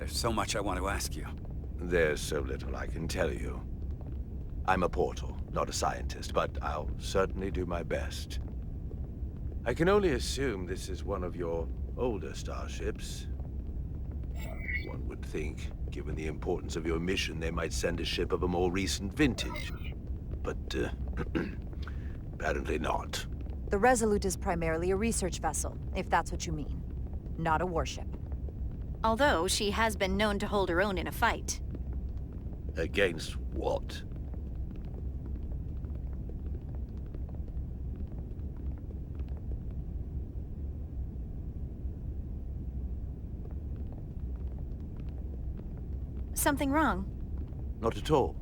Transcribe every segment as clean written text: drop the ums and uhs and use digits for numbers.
There's so much I want to ask you. There's so little I can tell you. I'm a portal, not a scientist, but I'll certainly do my best. I can only assume this is one of your older starships. One would think, given the importance of your mission, they might send a ship of a more recent vintage. But, apparently not. The Resolute is primarily a research vessel, if that's what you mean. Not a warship. Although she has been known to hold her own in a fight. Against what? Something wrong? Not at all.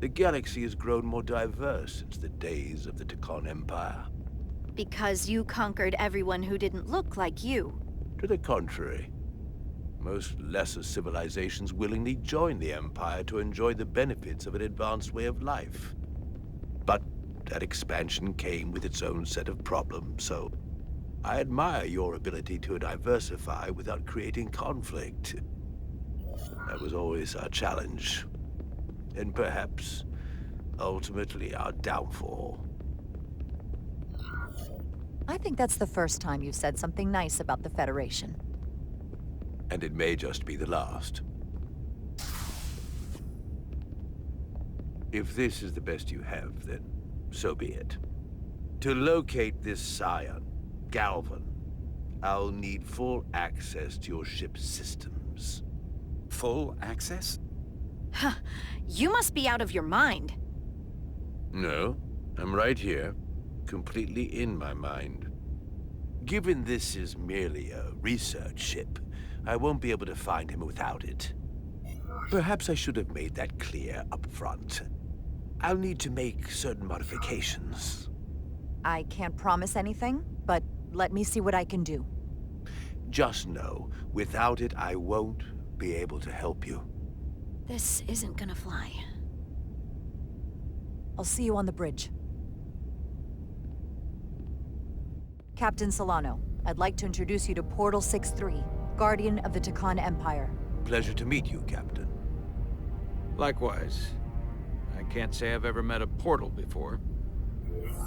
The galaxy has grown more diverse since the days of the Tekon Empire. Because you conquered everyone who didn't look like you. To the contrary. Most lesser civilizations willingly joined the Empire to enjoy the benefits of an advanced way of life. But that expansion came with its own set of problems, so I admire your ability to diversify without creating conflict. That was always our challenge. And perhaps, ultimately, our downfall. I think that's the first time you've said something nice about the Federation. And it may just be the last. If this is the best you have, then so be it. To locate this scion, Galvan, I'll need full access to your ship's systems. Full access? Huh. You must be out of your mind. No, I'm right here, completely in my mind. Given this is merely a research ship, I won't be able to find him without it. Perhaps I should have made that clear up front. I'll need to make certain modifications. I can't promise anything, but let me see what I can do. Just know, without it, I won't be able to help you. This isn't gonna fly. I'll see you on the bridge. Captain Solano, I'd like to introduce you to Portal 6-3, Guardian of the Tekon Empire. Pleasure to meet you, Captain. Likewise. I can't say I've ever met a portal before.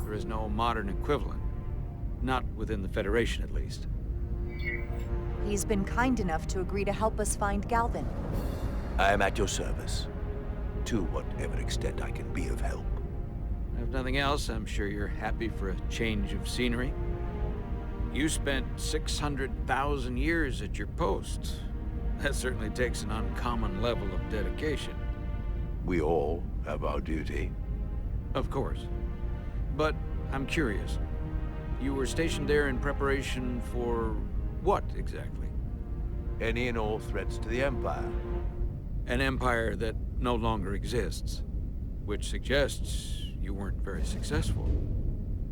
There is no modern equivalent. Not within the Federation, at least. He's been kind enough to agree to help us find Galvan. I am at your service. To whatever extent I can be of help. If nothing else, I'm sure you're happy for a change of scenery. You spent 600,000 years at your post. That certainly takes an uncommon level of dedication. We all have our duty. Of course. But I'm curious. You were stationed there in preparation for what, exactly? Any and all threats to the Empire. An empire that no longer exists. Which suggests you weren't very successful.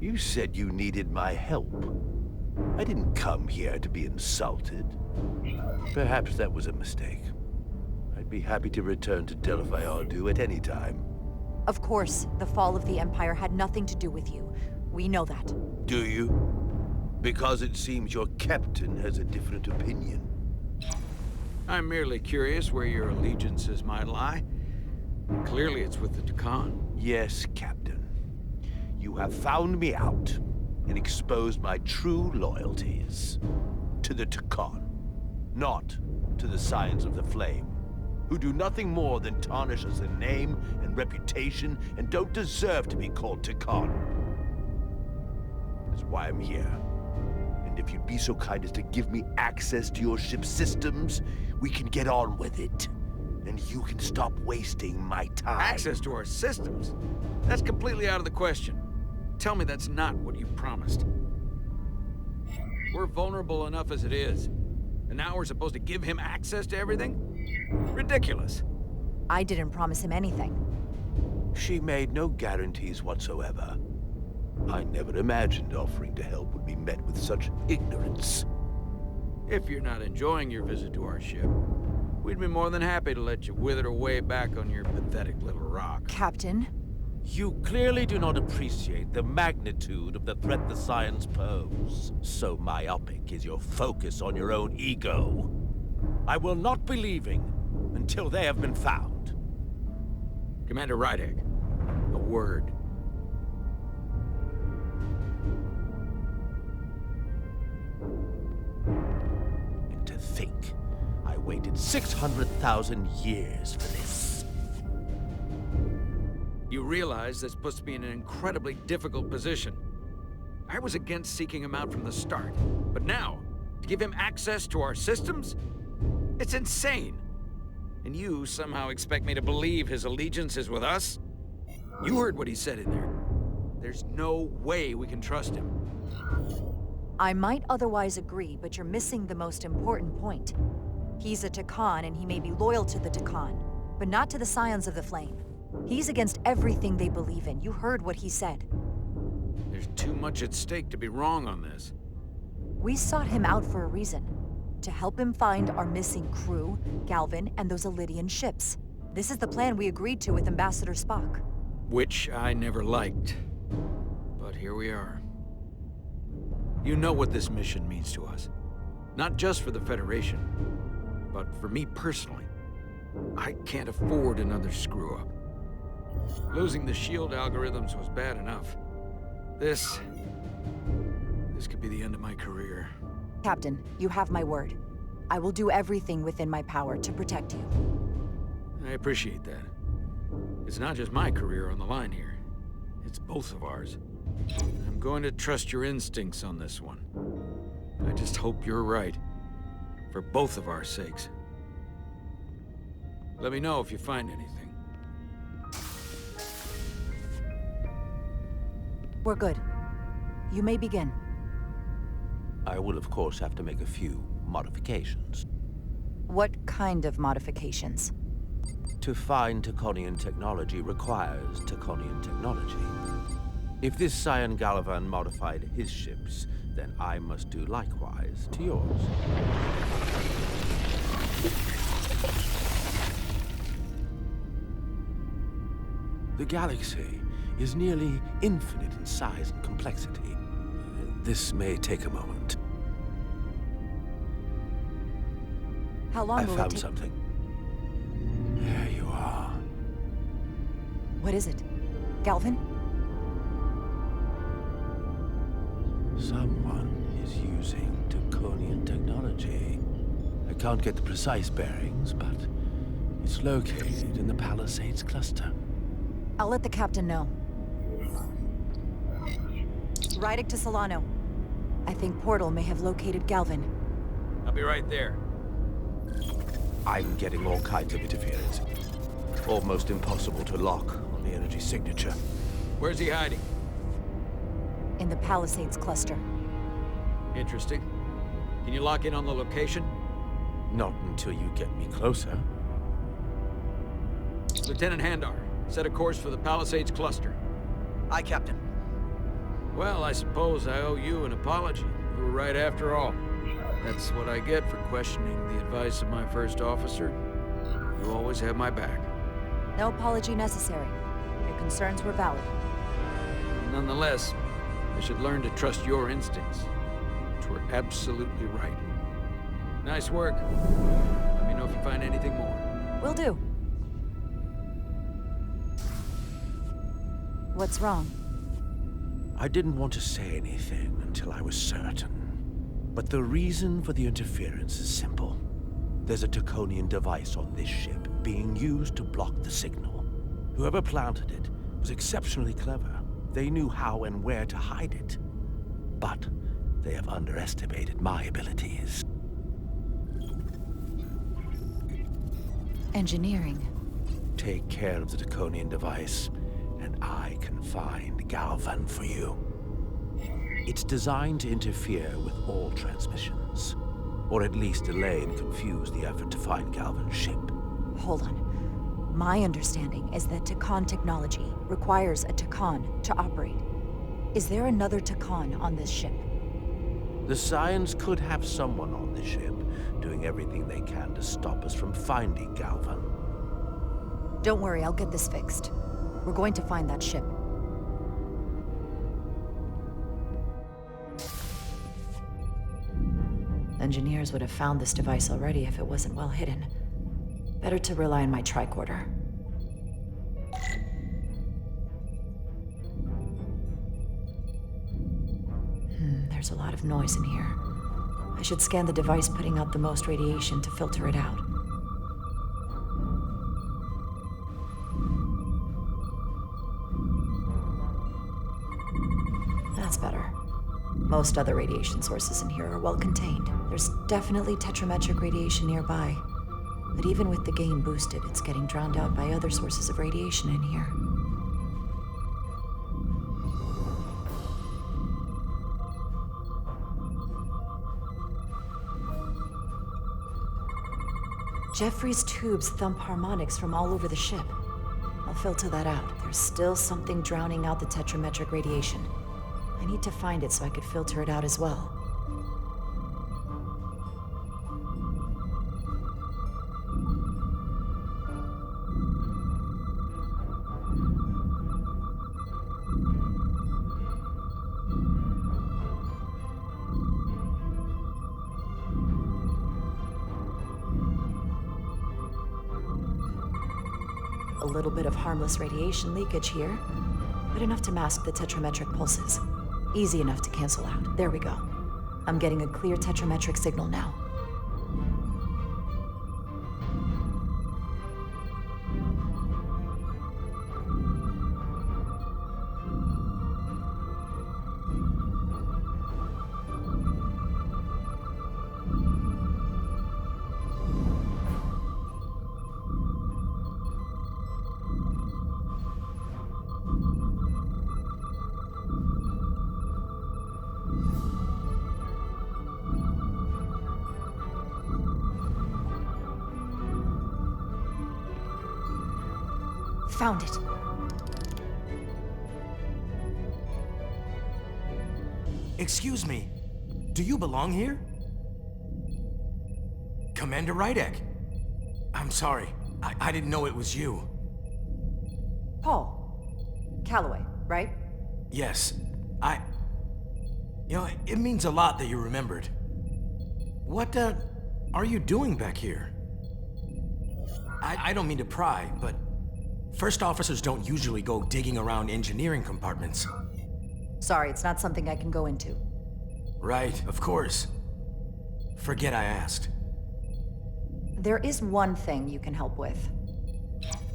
You said you needed my help. I didn't come here to be insulted. Perhaps that was a mistake. I'd be happy to return to Delphi Ardu at any time. Of course, the fall of the Empire had nothing to do with you. We know that. Do you? Because it seems your captain has a different opinion. I'm merely curious where your allegiances might lie. Clearly it's with the Tekon. Yes, Captain. You have found me out and exposed my true loyalties to the Tekon, not to the Scions of the Flame, who do nothing more than tarnish us in name and reputation and don't deserve to be called Tekon. That's why I'm here. And if you'd be so kind as to give me access to your ship's systems, we can get on with it. And you can stop wasting my time. Access to our systems? That's completely out of the question. Tell me that's not what you promised. We're vulnerable enough as it is. And now we're supposed to give him access to everything? Ridiculous. I didn't promise him anything. She made no guarantees whatsoever. I never imagined offering to help would be met with such ignorance. If you're not enjoying your visit to our ship, we'd be more than happy to let you wither away back on your pathetic little rock. Captain? You clearly do not appreciate the magnitude of the threat the Scions pose. So myopic is your focus on your own ego. I will not be leaving until they have been found. Commander Rydek, a word. And to think, I waited 600,000 years for this. You realize that's supposed to be in an incredibly difficult position. I was against seeking him out from the start, but now, to give him access to our systems? It's insane. And you somehow expect me to believe his allegiance is with us? You heard what he said in there. There's no way we can trust him. I might otherwise agree, but you're missing the most important point. He's a Takan, and he may be loyal to the Takan, but not to the Scions of the Flame. He's against everything they believe in. You heard what he said. There's too much at stake to be wrong on this. We sought him out for a reason. To help him find our missing crew, Galvin, and those Elydian ships. This is the plan we agreed to with Ambassador Spock. Which I never liked. But here we are. You know what this mission means to us. Not just for the Federation, but for me personally. I can't afford another screw-up. Losing the shield algorithms was bad enough. This could be the end of my career. Captain, you have my word. I will do everything within my power to protect you. I appreciate that. It's not just my career on the line here. It's both of ours. I'm going to trust your instincts on this one. I just hope you're right. For both of our sakes. Let me know if you find anything. We're good. You may begin. I will, of course, have to make a few modifications. What kind of modifications? To find Taconian technology requires Taconian technology. If this Scion Galvan modified his ships, then I must do likewise to yours. The galaxy is nearly infinite in size and complexity. This may take a moment. How long I will it found take? something. There you are. What is it? Galvin? Someone is using Taconian technology. I can't get the precise bearings, but it's located in the Palisades cluster. I'll let the captain know. Rydek to Solano. I think Portal may have located Galvin. I'll be right there. I'm getting all kinds of interference. Almost impossible to lock on the energy signature. Where's he hiding? In the Palisades cluster. Interesting. Can you lock in on the location? Not until you get me closer. Lieutenant Handar, set a course for the Palisades cluster. Aye, Captain. Well, I suppose I owe you an apology. You were right after all. That's what I get for questioning the advice of my first officer. You always have my back. No apology necessary. Your concerns were valid. Nonetheless, I should learn to trust your instincts, which were absolutely right. Nice work. Let me know if you find anything more. Will do. What's wrong? I didn't want to say anything until I was certain. But the reason for the interference is simple. There's a Taconian device on this ship being used to block the signal. Whoever planted it was exceptionally clever. They knew how and where to hide it. But they have underestimated my abilities. Engineering. Take care of the Taconian device, and I can find Galvan for you. It's designed to interfere with all transmissions, or at least delay and confuse the effort to find Galvan's ship. Hold on. My understanding is that Takan technology requires a Takan to operate. Is there another Takan on this ship? The Scions could have someone on the ship, doing everything they can to stop us from finding Galvan. Don't worry, I'll get this fixed. We're going to find that ship. Engineers would have found this device already if it wasn't well hidden. Better to rely on my tricorder. There's a lot of noise in here. I should scan the device putting out the most radiation to filter it out. That's better. Most other radiation sources in here are well contained. There's definitely tetrametric radiation nearby. But even with the gain boosted, it's getting drowned out by other sources of radiation in here. Jeffrey's tubes thump harmonics from all over the ship. I'll filter that out. There's still something drowning out the tetrametric radiation. I need to find it so I could filter it out as well. A little bit of harmless radiation leakage here, but enough to mask the tetrametric pulses. Easy enough to cancel out. There we go. I'm getting a clear tetrametric signal now. Found it. Excuse me, do you belong here? Commander Rydek. I'm sorry, I didn't know it was you. Paul. Calloway, right? Yes, You know, it means a lot that you remembered. What, are you doing back here? I don't mean to pry, but first officers don't usually go digging around engineering compartments. Sorry, it's not something I can go into. Right, of course. Forget I asked. There is one thing you can help with.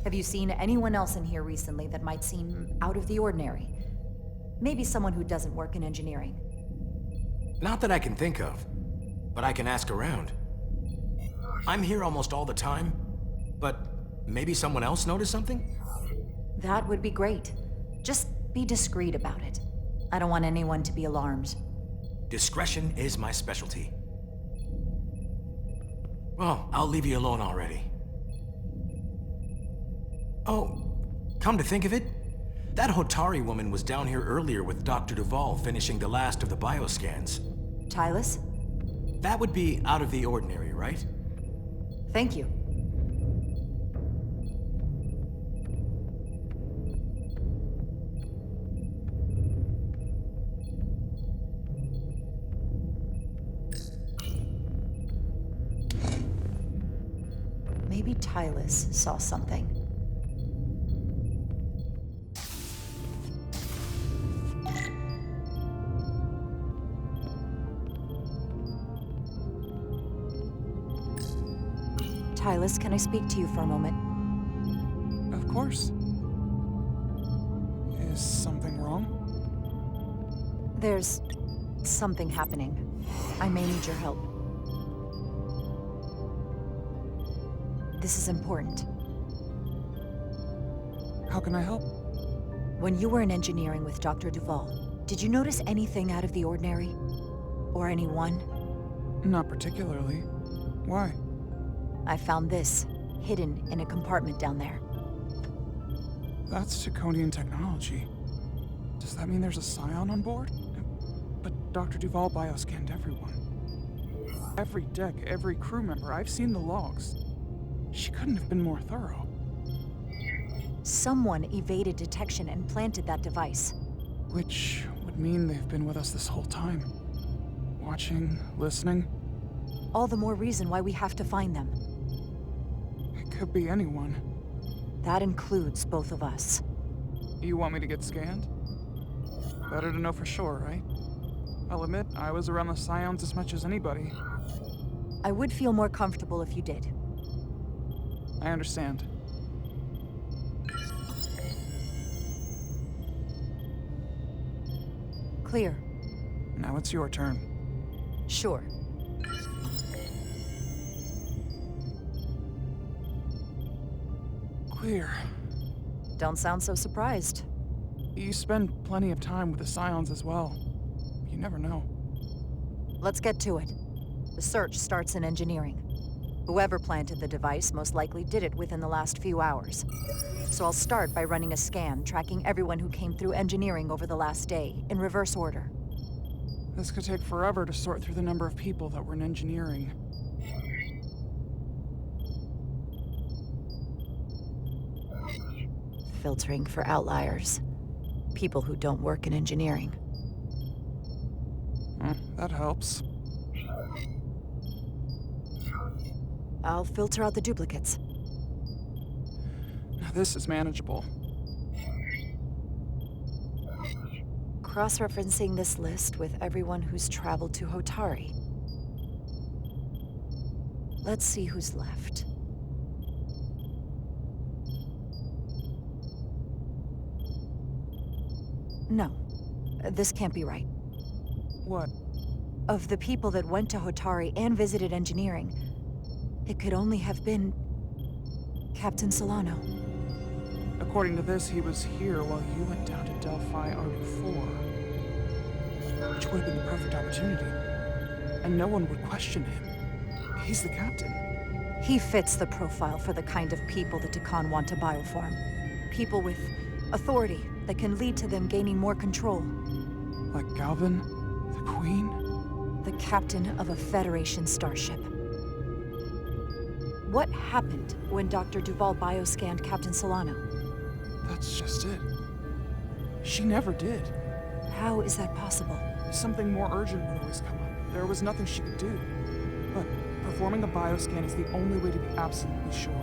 Have you seen anyone else in here recently that might seem out of the ordinary? Maybe someone who doesn't work in engineering. Not that I can think of, but I can ask around. I'm here almost all the time, but maybe someone else noticed something? That would be great. Just be discreet about it. I don't want anyone to be alarmed. Discretion is my specialty. Well, I'll leave you alone already. Oh, come to think of it, that Hotari woman was down here earlier with Dr. Duvall finishing the last of the bioscans. Tylus? That would be out of the ordinary, right? Thank you. Maybe Tylus saw something. Tylus, can I speak to you for a moment? Of course. Is something wrong? There's something happening. I may need your help. This is important. How can I help? When you were in engineering with Dr. Duvall, did you notice anything out of the ordinary? Or anyone? Not particularly. Why? I found this, hidden in a compartment down there. That's Draconian technology. Does that mean there's a scion on board? But Dr. Duvall bioscanned everyone. Every deck, every crew member, I've seen the logs. She couldn't have been more thorough. Someone evaded detection and planted that device. Which would mean they've been with us this whole time. Watching, listening. All the more reason why we have to find them. It could be anyone. That includes both of us. You want me to get scanned? Better to know for sure, right? I'll admit, I was around the Scions as much as anybody. I would feel more comfortable if you did. I understand. Clear. Now it's your turn. Sure. Clear. Don't sound so surprised. You spend plenty of time with the Scions as well. You never know. Let's get to it. The search starts in engineering. Whoever planted the device most likely did it within the last few hours. So I'll start by running a scan, tracking everyone who came through engineering over the last day, in reverse order. This could take forever to sort through the number of people that were in engineering. Filtering for outliers. People who don't work in engineering. That helps. I'll filter out the duplicates. Now this is manageable. Cross-referencing this list with everyone who's traveled to Hotari. Let's see who's left. No, this can't be right. What? Of the people that went to Hotari and visited engineering, it could only have been Captain Solano. According to this, he was here while you went down to Delphi R4. Which would have been the perfect opportunity. And no one would question him. He's the captain. He fits the profile for the kind of people the Takan want to bioform. People with authority that can lead to them gaining more control. Like Galvin? The Queen? The captain of a Federation starship. What happened when Dr. Duval bioscanned Captain Solano? That's just it. She never did. How is that possible? Something more urgent would always come up. There was nothing she could do. But performing a bioscan is the only way to be absolutely sure.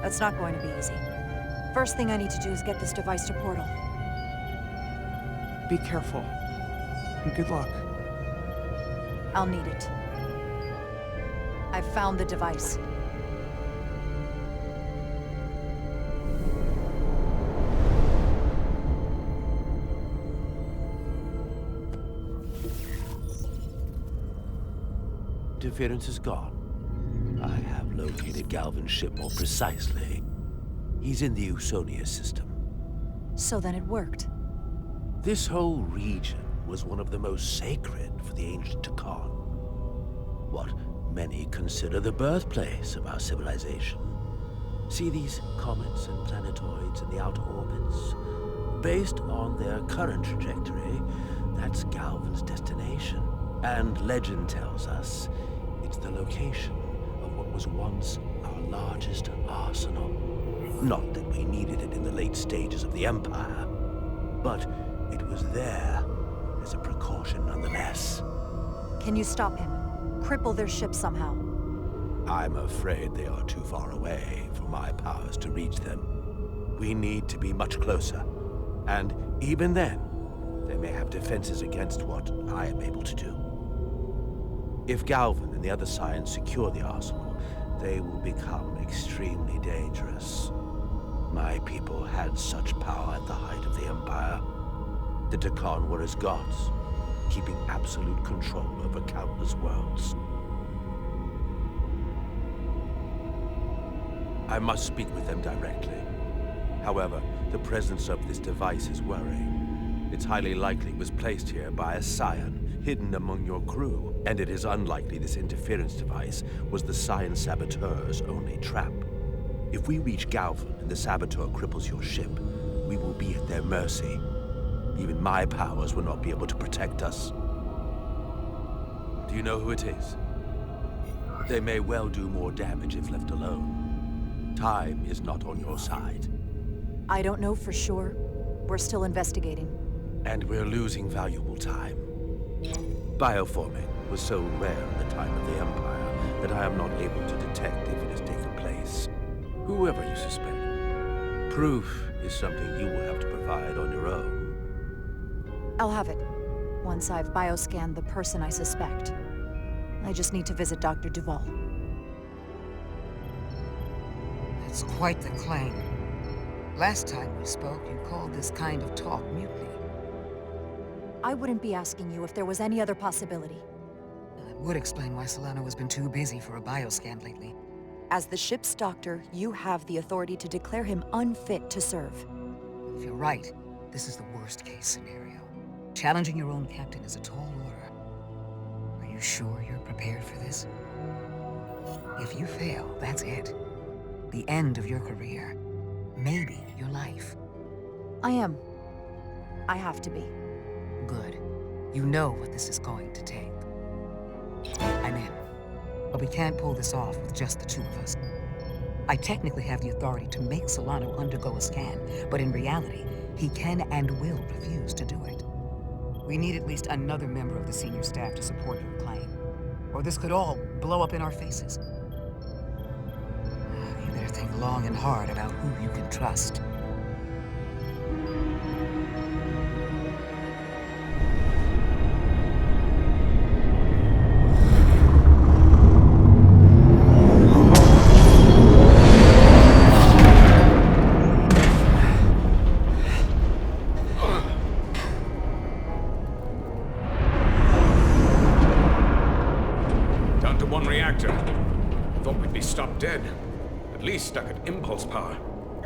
That's not going to be easy. First thing I need to do is get this device to Portal. Be careful. And good luck. I'll need it. I've found the device. Interference is gone. I have located Galvin's ship more precisely. He's in the Usonia system. So then it worked. This whole region was one of the most sacred for the ancient Takan. What many consider the birthplace of our civilization. See these comets and planetoids in the outer orbits? Based on their current trajectory, that's Galvin's destination. And legend tells us it's the location of what was once our largest arsenal. Not that we needed it in the late stages of the Empire, but it was there as a precaution nonetheless. Can you stop him? Cripple their ship somehow? I'm afraid they are too far away for my powers to reach them. We need to be much closer. And even then, they may have defenses against what I am able to do. If Galvin and the other Scions secure the arsenal, they will become extremely dangerous. My people had such power at the height of the Empire. The Takan were as gods, keeping absolute control over countless worlds. I must speak with them directly. However, the presence of this device is worrying. It's highly likely it was placed here by a Scion, hidden among your crew, and it is unlikely this interference device was the Scion saboteur's only trap. If we reach Galvin and the saboteur cripples your ship, we will be at their mercy. Even my powers will not be able to protect us. Do you know who it is? They may well do more damage if left alone. Time is not on your side. I don't know for sure. We're still investigating. And we're losing valuable time. Bioforming. was so rare in the time of the Empire that I am not able to detect if it has taken place. Whoever you suspect, proof is something you will have to provide on your own. I'll have it. Once I've bioscanned the person I suspect. I just need to visit Dr. Duval. That's quite the claim. Last time we spoke, you called this kind of talk mutiny. I wouldn't be asking you if there was any other possibility. That would explain why Solano has been too busy for a bioscan lately. As the ship's doctor, you have the authority to declare him unfit to serve. If you're right, this is the worst-case scenario. Challenging your own captain is a tall order. Are you sure you're prepared for this? If you fail, that's it. The end of your career. Maybe your life. I am. I have to be. Good. You know what this is going to take. I'm in. But we can't pull this off with just the two of us. I technically have the authority to make Solano undergo a scan, but in reality, he can and will refuse to do it. We need at least another member of the senior staff to support your claim, or this could all blow up in our faces. You better think long and hard about who you can trust. Down to one reactor. Thought we'd be stopped dead. At least stuck at impulse power.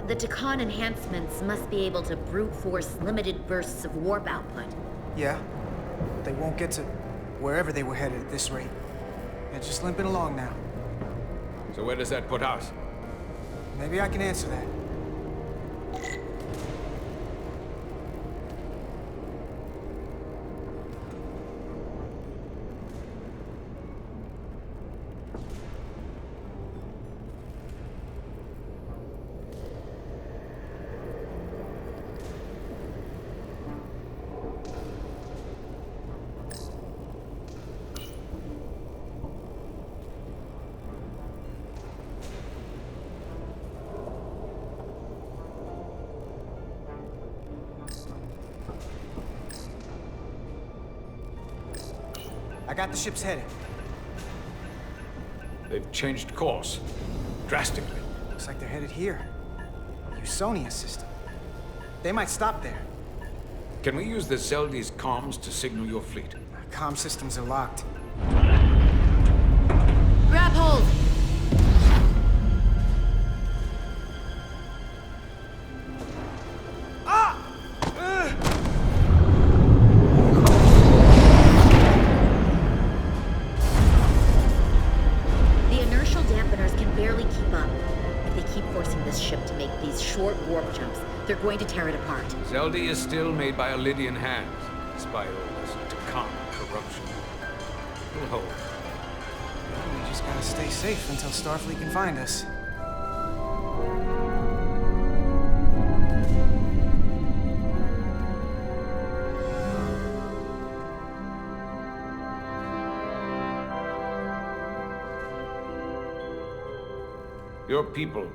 The Decon enhancements must be able to brute force limited bursts of warp output. Yeah. They won't get to wherever they were headed at this rate. They're just limping along now. So where does that put us? Maybe I can answer that. I got the ships headed. They've changed course. Drastically. Looks like they're headed here. Usonia system. They might stop there. Can we use the Zeldy's comms to signal your fleet? Comm systems are locked. Grab hold! The inertial dampeners can barely keep up. If they keep forcing this ship to make these short warp jumps, they're going to tear it apart. Zeldy is still made by Lydian hands, despite all this Decon corruption. We'll hold. Well, we just gotta stay safe until Starfleet can find us. Your people.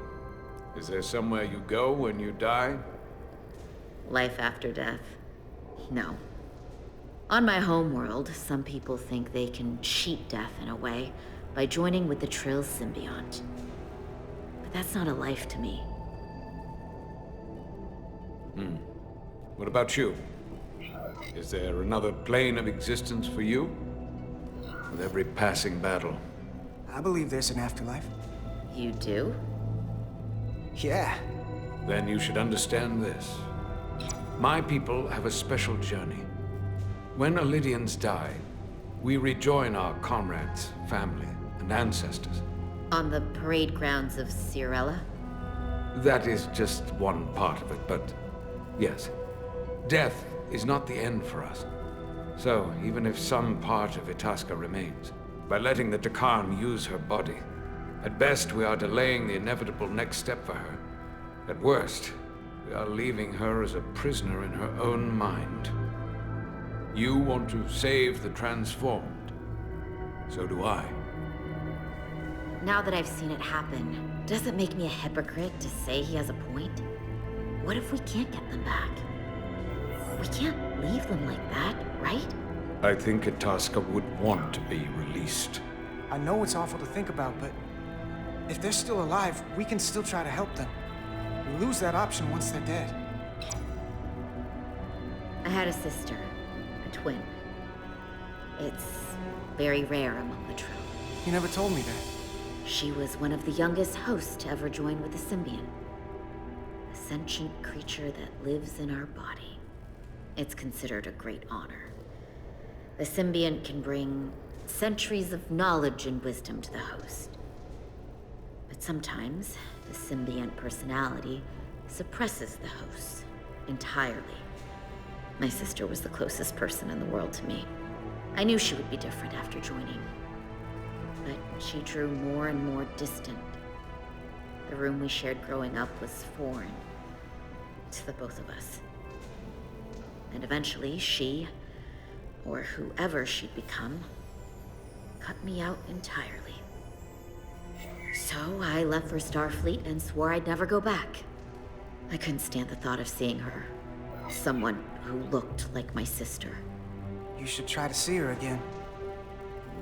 Is there somewhere you go when you die? Life after death? No. On my homeworld, some people think they can cheat death in a way by joining with the Trill symbiont. But that's not a life to me. What about you? Is there another plane of existence for you? With every passing battle. I believe there's an afterlife. You do? Yeah. Then you should understand this. My people have a special journey. When Lydians die, we rejoin our comrades, family, and ancestors. On the parade grounds of Cirella? That is just one part of it, but yes. Death is not the end for us. So, even if some part of Itasca remains, by letting the Deccan use her body, at best we are delaying the inevitable next step for her. At worst, we are leaving her as a prisoner in her own mind. You want to save the transformed. So do I. Now that I've seen it happen, does it make me a hypocrite to say he has a point? What if we can't get them back? We can't leave them like that, right? I think Itasca would want to be released. I know it's awful to think about, but if they're still alive, we can still try to help them. We lose that option once they're dead. I had a sister, a twin. It's very rare among the Trill. You never told me that. She was one of the youngest hosts to ever join with the symbiont. A sentient creature that lives in our body. It's considered a great honor. The symbiont can bring centuries of knowledge and wisdom to the host. But sometimes, the symbiont personality suppresses the host entirely. My sister was the closest person in the world to me. I knew she would be different after joining. But she drew more and more distant. The room we shared growing up was foreign to the both of us. And eventually she, or whoever she'd become, cut me out entirely. So I left for Starfleet and swore I'd never go back. I couldn't stand the thought of seeing her. Someone who looked like my sister. You should try to see her again.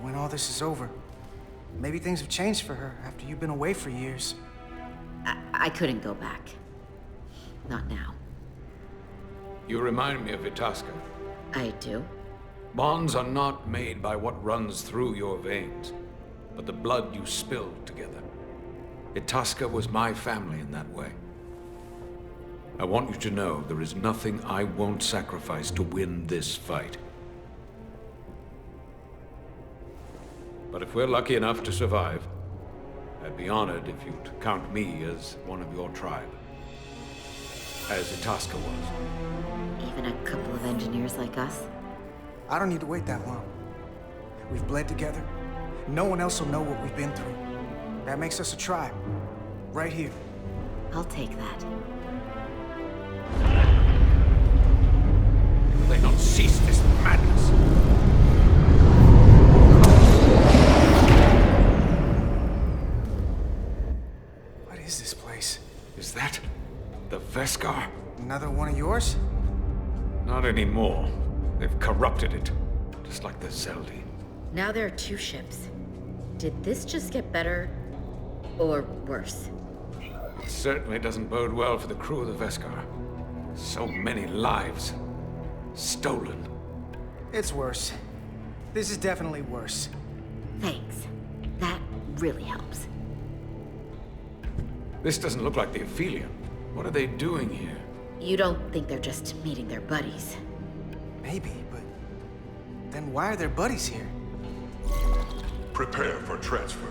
When all this is over. Maybe things have changed for her after you've been away for years. I couldn't go back. Not now. You remind me of Itasca. I do? Bonds are not made by what runs through your veins, but the blood you spilled together. Itasca was my family in that way. I want you to know there is nothing I won't sacrifice to win this fight. But if we're lucky enough to survive, I'd be honored if you'd count me as one of your tribe. As Itasca was. Even a couple of engineers like us? I don't need to wait that long. We've bled together. No one else will know what we've been through. That makes us a tribe. Right here. I'll take that. Will they not cease this madness? What is this place? Is that the Veskar? Another one of yours? Not anymore. They've corrupted it, just like the Zeldi. Now there are 2 ships. Did this just get better, or worse? It certainly doesn't bode well for the crew of the Veskar. So many lives stolen. It's worse. This is definitely worse. Thanks. That really helps. This doesn't look like the Aphelion. What are they doing here? You don't think they're just meeting their buddies? Maybe, but then why are their buddies here? Prepare for transfer.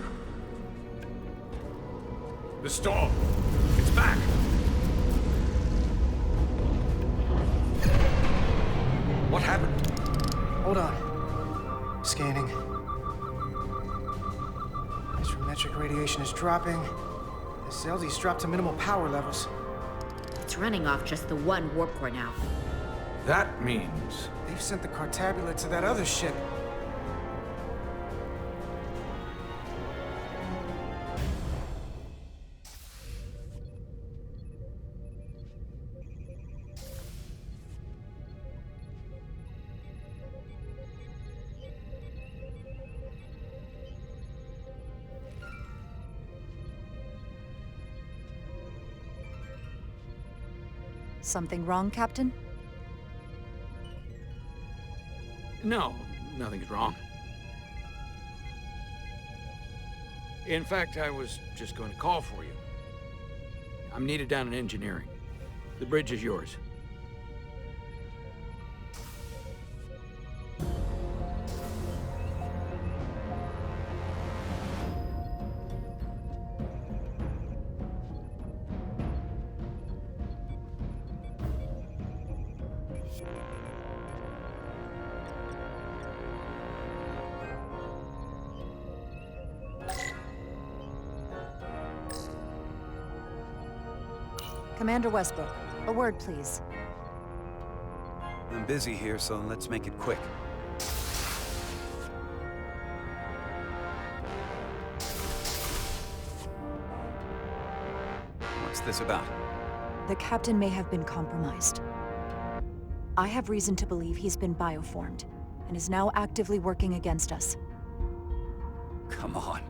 The storm! It's back! What happened? Hold on. Scanning. Astrometric radiation is dropping. The Zeldi's dropped to minimal power levels. It's running off just the one warp core now. That means... They've sent the Cartabula to that other ship. Something wrong, Captain? No, nothing's wrong. In fact, I was just going to call for you. I'm needed down in engineering. The bridge is yours. Commander Westbrook, a word, please. I'm busy here, so let's make it quick. this about? The captain may have been compromised. I have reason to believe he's been bioformed, and is now actively working against us. Come on.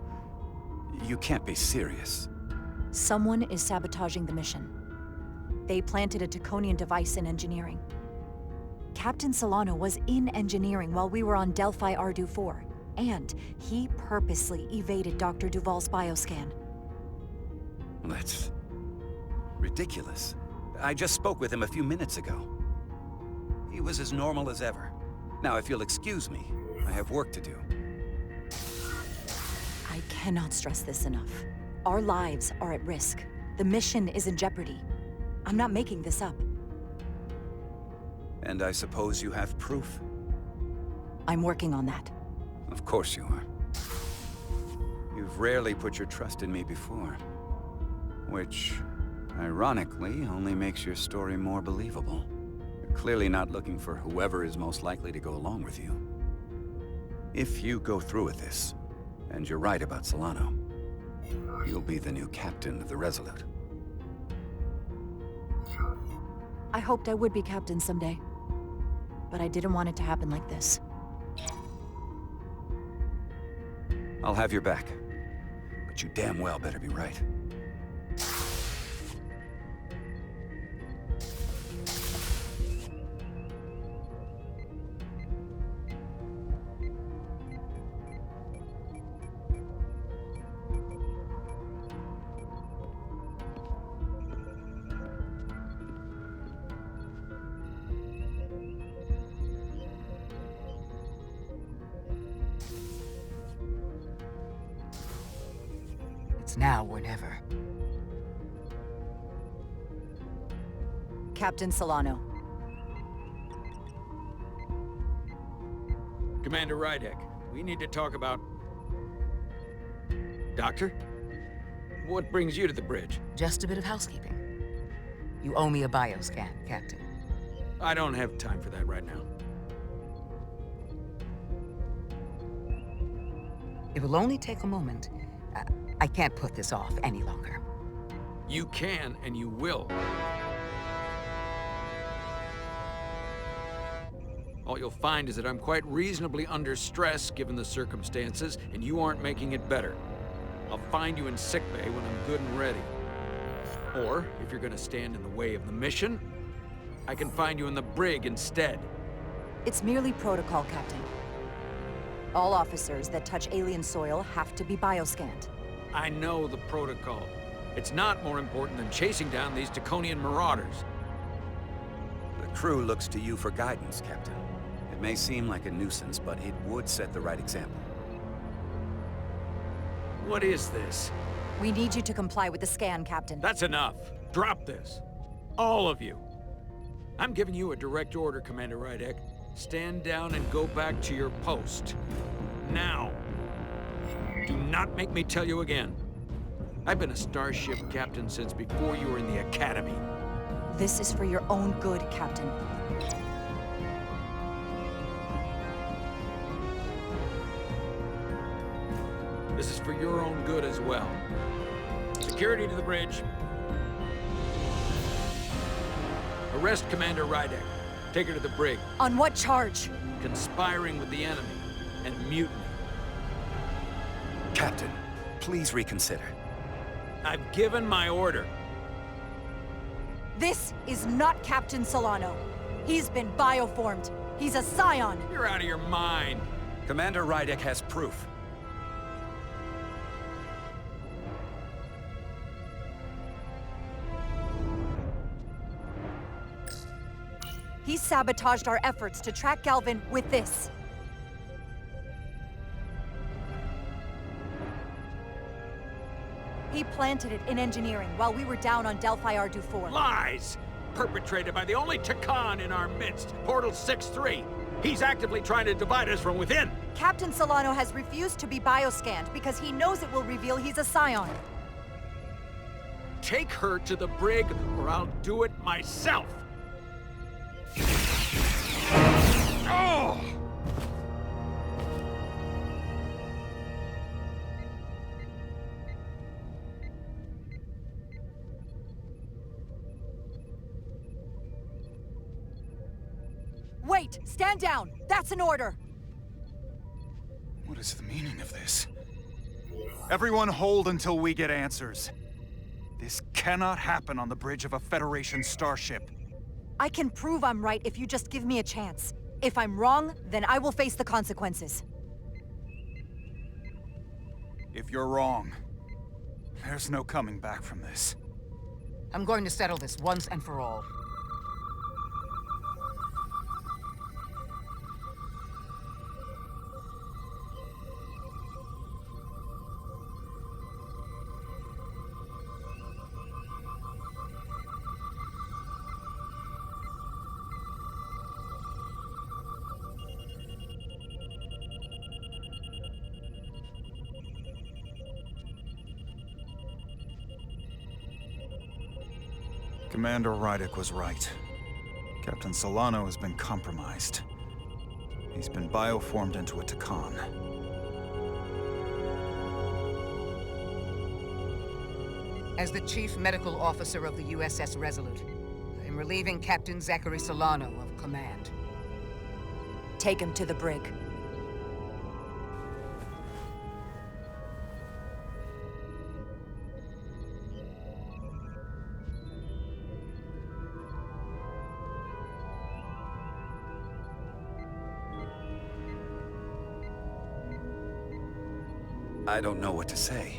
You can't be serious. Someone is sabotaging the mission. They planted a Taconian device in engineering. Captain Solano was in engineering while we were on Delphi Ardu-4, and he purposely evaded Dr. Duval's bioscan. That's ridiculous. I just spoke with him a few minutes ago. He was as normal as ever. Now, if you'll excuse me, I have work to do. I cannot stress this enough. Our lives are at risk. The mission is in jeopardy. I'm not making this up. And I suppose you have proof? I'm working on that. Of course you are. You've rarely put your trust in me before. Which, ironically, only makes your story more believable. You're clearly not looking for whoever is most likely to go along with you. If you go through with this, and you're right about Solano, you'll be the new captain of the Resolute. I hoped I would be captain someday. But I didn't want it to happen like this. I'll have your back. But you damn well better be right. It's now or never. Captain Solano. Commander Rydek, we need to talk about... Doctor? What brings you to the bridge? Just a bit of housekeeping. You owe me a bioscan, Captain. I don't have time for that right now. It will only take a moment. I can't put this off any longer. You can, and you will. All you'll find is that I'm quite reasonably under stress given the circumstances, and you aren't making it better. I'll find you in sickbay when I'm good and ready. Or, if you're gonna stand in the way of the mission, I can find you in the brig instead. It's merely protocol, Captain. All officers that touch alien soil have to be bioscanned. I know the protocol. It's not more important than chasing down these Taconian marauders. The crew looks to you for guidance, Captain. It may seem like a nuisance, but it would set the right example. What is this? We need you to comply with the scan, Captain. That's enough. Drop this. All of you. I'm giving you a direct order, Commander Rydek. Stand down and go back to your post. Now. Do not make me tell you again. I've been a starship captain since before you were in the academy. This is for your own good, Captain. This is for your own good as well. Security to the bridge. Arrest Commander Rydek. Take her to the brig. On what charge? Conspiring with the enemy and mutiny. Captain, please reconsider. I've given my order. This is not Captain Solano. He's been bioformed. He's a scion. You're out of your mind. Commander Rydek has proof. He sabotaged our efforts to track Galvin with this. He planted it in engineering while we were down on Delphi Ardu-4. Lies! Perpetrated by the only Takan in our midst, Portal 6-3. He's actively trying to divide us from within. Captain Solano has refused to be bioscanned because he knows it will reveal he's a scion. Take her to the brig, or I'll do it myself. Oh! Wait! Stand down! That's an order! What is the meaning of this? Everyone hold until we get answers. This cannot happen on the bridge of a Federation starship. I can prove I'm right if you just give me a chance. If I'm wrong, then I will face the consequences. If you're wrong, there's no coming back from this. I'm going to settle this once and for all. Commander Rydick was right. Captain Solano has been compromised. He's been bioformed into a Takan. As the Chief Medical Officer of the USS Resolute, I am relieving Captain Zachary Solano of command. Take him to the brig. I don't know what to say.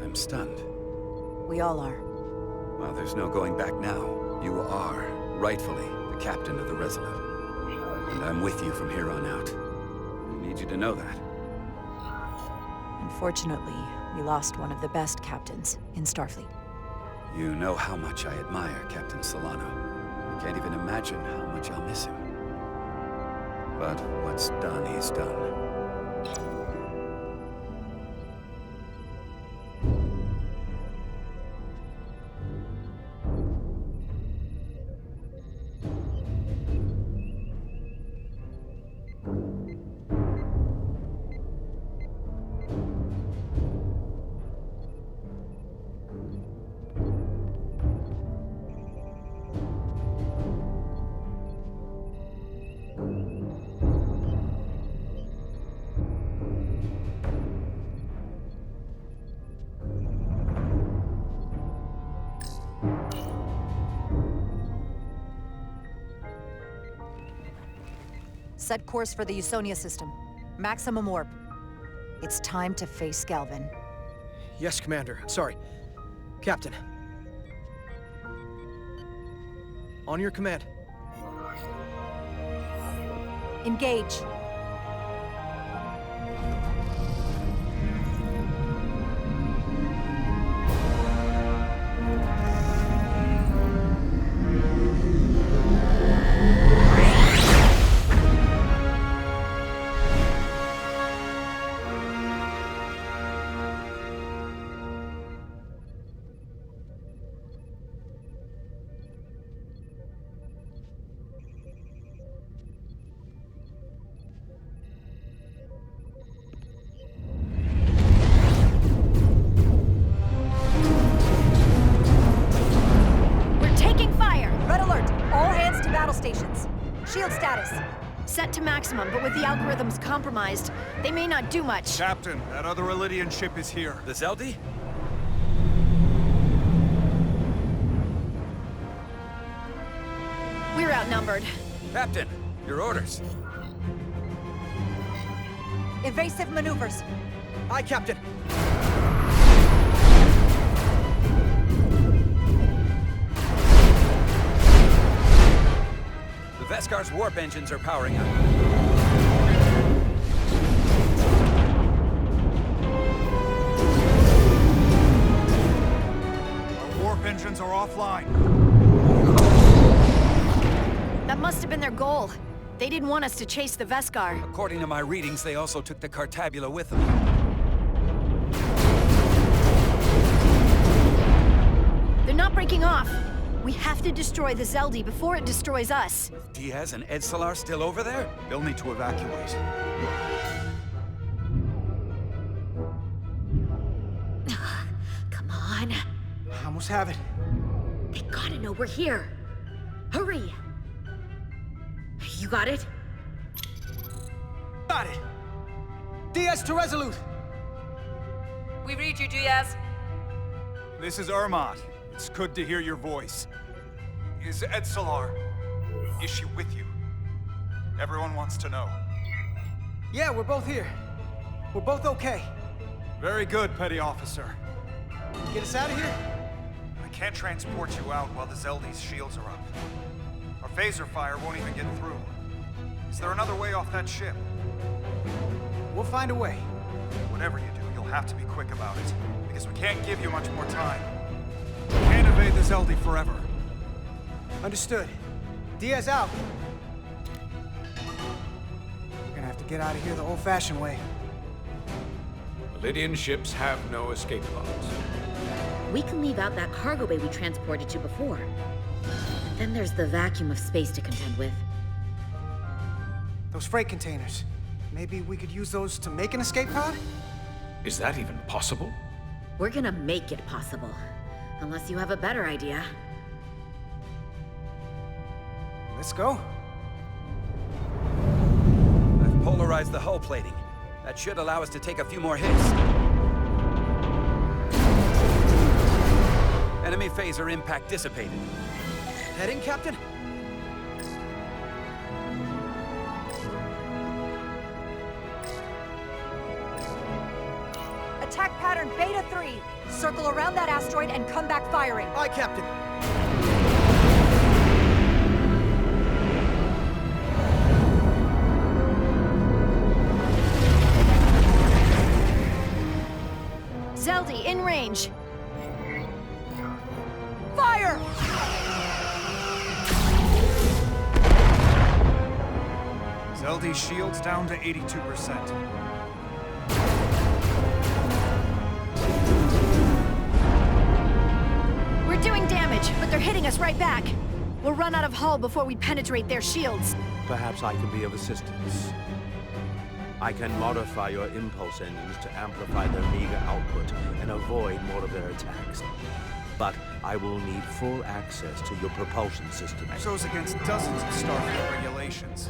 I'm stunned. We all are. Well, there's no going back now. You are, rightfully, the captain of the Resolute. And I'm with you from here on out. I need you to know that. Unfortunately, we lost one of the best captains in Starfleet. You know how much I admire Captain Solano. I can't even imagine how much I'll miss him. But what's done is done. Set course for the Usonia system. Maximum warp. It's time to face Galvin. Yes, Commander. Sorry. Captain. On your command. Engage. Shield status. Set to maximum, but with the algorithms compromised, they may not do much. Captain, that other Elydian ship is here. The Zeldi? We're outnumbered. Captain, your orders. Evasive maneuvers. Aye, Captain. The Veskar's warp engines are powering up. Our warp engines are offline. That must have been their goal. They didn't want us to chase the Veskar. According to my readings, they also took the Cartabula with them. They're not breaking off. We have to destroy the Zeldi before it destroys us. Diaz and Edsalar still over there? They'll need to evacuate. Come on. I almost have it. They gotta know we're here. Hurry! You got it? Got it! Diaz to Resolute! We read you, Diaz. This is Ermot. It's good to hear your voice. Is Edsalar... is she with you? Everyone wants to know. Yeah, we're both here. We're both okay. Very good, Petty Officer. Get us out of here? I can't transport you out while the Zeldy's shields are up. Our phaser fire won't even get through. Is there another way off that ship? We'll find a way. Whatever you do, you'll have to be quick about it, because we can't give you much more time. We can't evade the Zeldy forever. Understood. Diaz out. We're gonna have to get out of here the old-fashioned way. Lydian ships have no escape pods. We can leave out that cargo bay we transported you before. But then there's the vacuum of space to contend with. Those freight containers. Maybe we could use those to make an escape pod? Is that even possible? We're gonna make it possible. Unless you have a better idea. Let's go. I've polarized the hull plating. That should allow us to take a few more hits. Enemy phaser impact dissipated. Heading, Captain? Attack pattern Beta 3. Circle around that asteroid and come back firing. Aye, Captain. Zeldy, in range. Fire! Zeldy's shields down to 82%. We're doing damage, but they're hitting us right back. We'll run out of hull before we penetrate their shields. Perhaps I can be of assistance. I can modify your impulse engines to amplify their meager output and avoid more of their attacks. But I will need full access to your propulsion system. That goes against dozens of Starfleet regulations.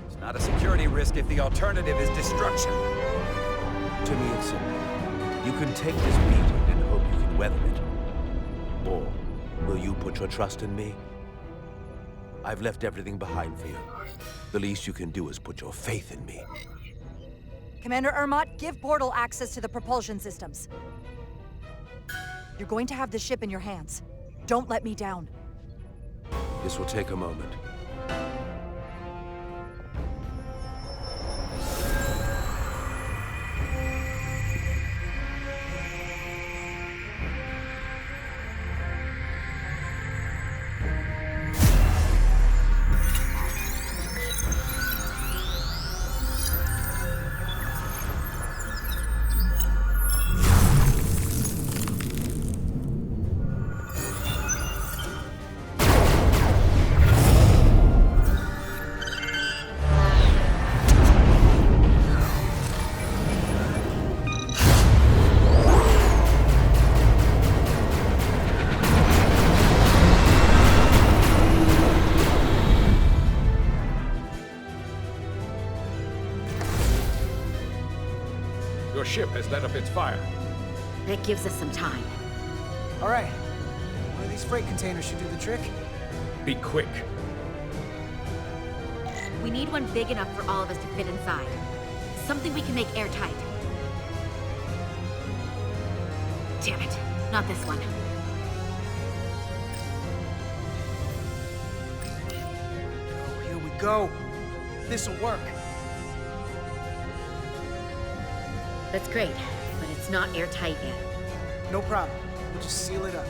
It's not a security risk if the alternative is destruction. To me, it's simple. You can take this beating and hope you can weather it. Or will you put your trust in me? I've left everything behind for you. The least you can do is put your faith in me. Commander Ermot, give portal access to the propulsion systems. You're going to have the ship in your hands. Don't let me down. This will take a moment. Your ship has let up its fire. That gives us some time. All right. One of these freight containers should do the trick. Be quick. We need one big enough for all of us to fit inside. Something we can make airtight. Damn it, not this one. Oh, here we go. This'll work. That's great, but it's not airtight yet. No problem. We'll just seal it up.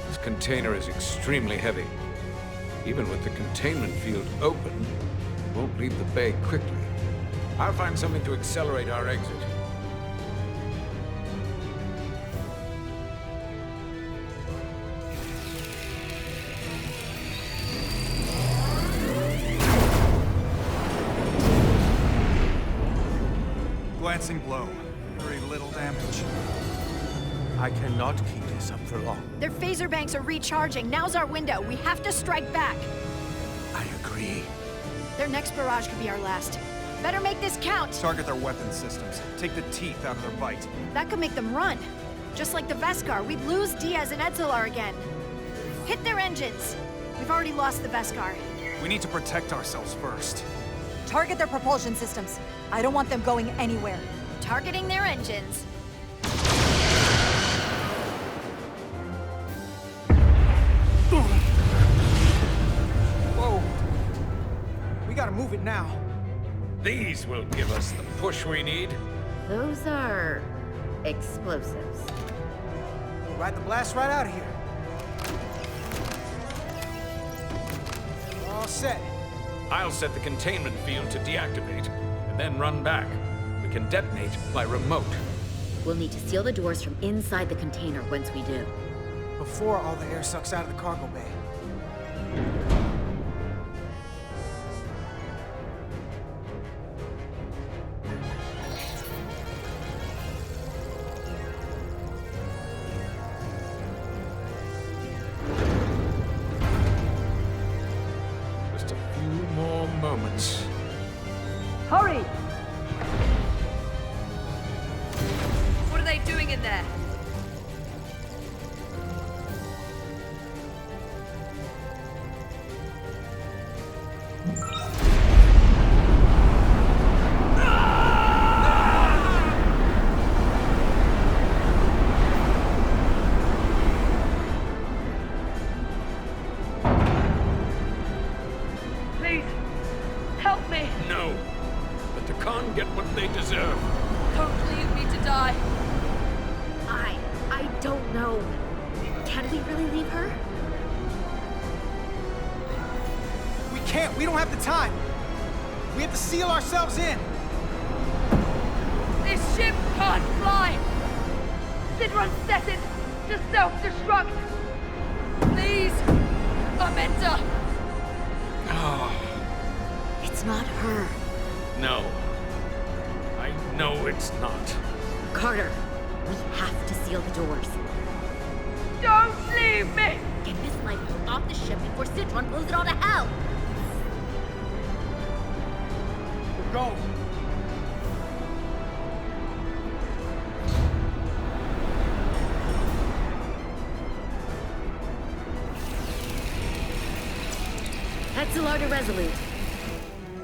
This container is extremely heavy. Even with the containment field open, it won't leave the bay quickly. I'll find something to accelerate our exit. Glancing blow. Very little damage. I cannot keep this up for long. Their phaser banks are recharging. Now's our window. We have to strike back. I agree. Their next barrage could be our last. Better make this count! Target their weapon systems. Take the teeth out of their bite. That could make them run. Just like the Veskar, we'd lose Diaz and Etzelar again. Hit their engines! We've already lost the Veskar. We need to protect ourselves first. Target their propulsion systems. I don't want them going anywhere. Targeting their engines. Whoa. We gotta move it now. These will give us the push we need. Those are explosives. We'll ride the blast right out of here. All set. I'll set the containment field to deactivate, and then run back. We can detonate by remote. We'll need to seal the doors from inside the container once we do. Before all the air sucks out of the cargo bay. Just a few more moments. Hurry! What are they doing in there? Please, help me! No. Let the Khan get what they deserve. Don't leave me to die. I don't know. Can we really leave her? We can't. We don't have the time. We have to seal ourselves in. This ship can't fly! Sidron's set it to self-destruct! Please! Amenta! It's not her. No. I know it's not. Carter, we have to seal the doors. Don't leave me! Get this lifeboat off the ship before Sidron blows it all to hell! We're going. Etzelar to Resolute.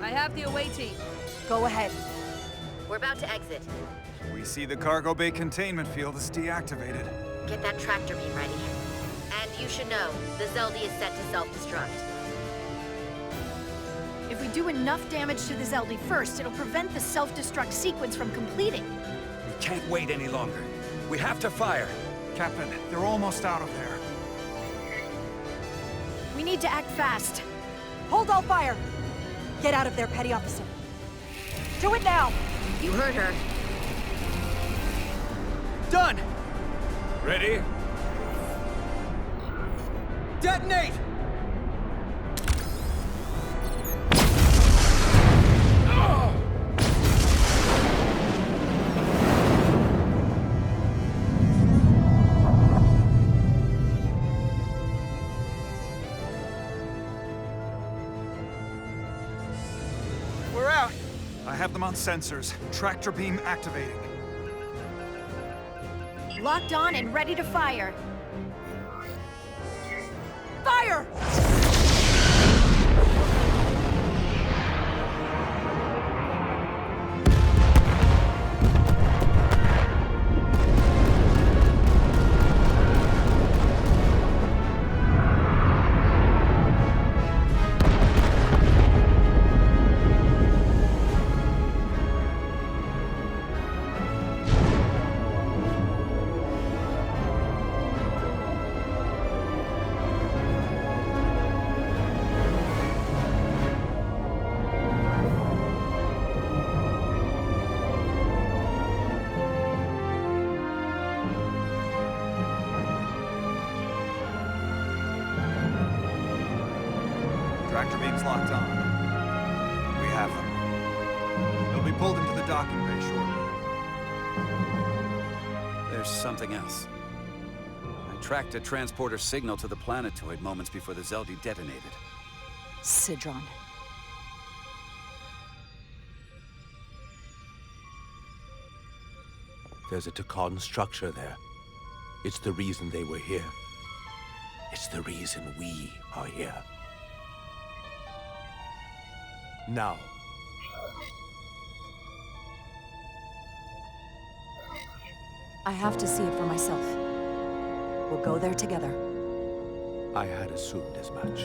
I have the away team. Go ahead. We're about to exit. We see the cargo bay containment field is deactivated. Get that tractor beam ready. And you should know, the Zeldy is set to self-destruct. If we do enough damage to the Zeldy first, it'll prevent the self-destruct sequence from completing. We can't wait any longer. We have to fire. Captain, they're almost out of there. We need to act fast. Hold all fire! Get out of there, Petty Officer. Do it now! You heard her. Done! Ready? Detonate! We're out. I have them on sensors. Tractor beam activating. Locked on and ready to fire. Fire! Tractor beam's locked on. We have them. They'll be pulled into the docking bay shortly. There's something else. I tracked a transporter signal to the planetoid moments before the Zeldy detonated. Sidron. There's a Takan structure there. It's the reason they were here. It's the reason we are here. Now. I have to see it for myself. We'll go there together. I had assumed as much.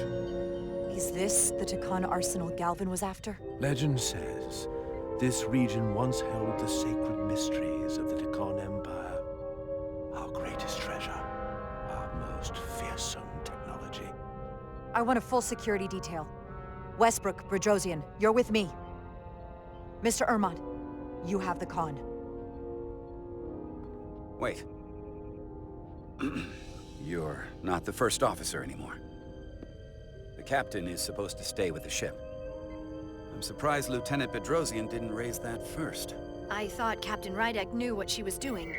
Is this the Takan arsenal Galvin was after? Legend says this region once held the sacred mysteries of the Takan Empire. Our greatest treasure. Our most fearsome technology. I want a full security detail. Westbrook, Bredrosian, you're with me. Mr. Ermont, you have the con. Wait. You're not the first officer anymore. The captain is supposed to stay with the ship. I'm surprised Lieutenant Bedrosian didn't raise that first. I thought Captain Rydek knew what she was doing.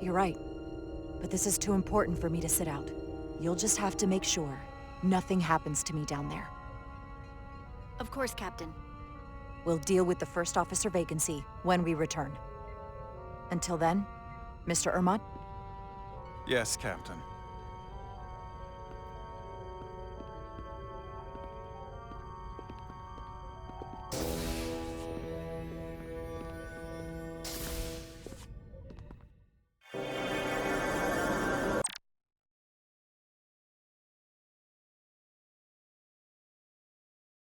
You're right. But this is too important for me to sit out. You'll just have to make sure nothing happens to me down there. Of course, Captain. We'll deal with the first officer vacancy when we return. Until then, Mr. Ermont? Yes, Captain.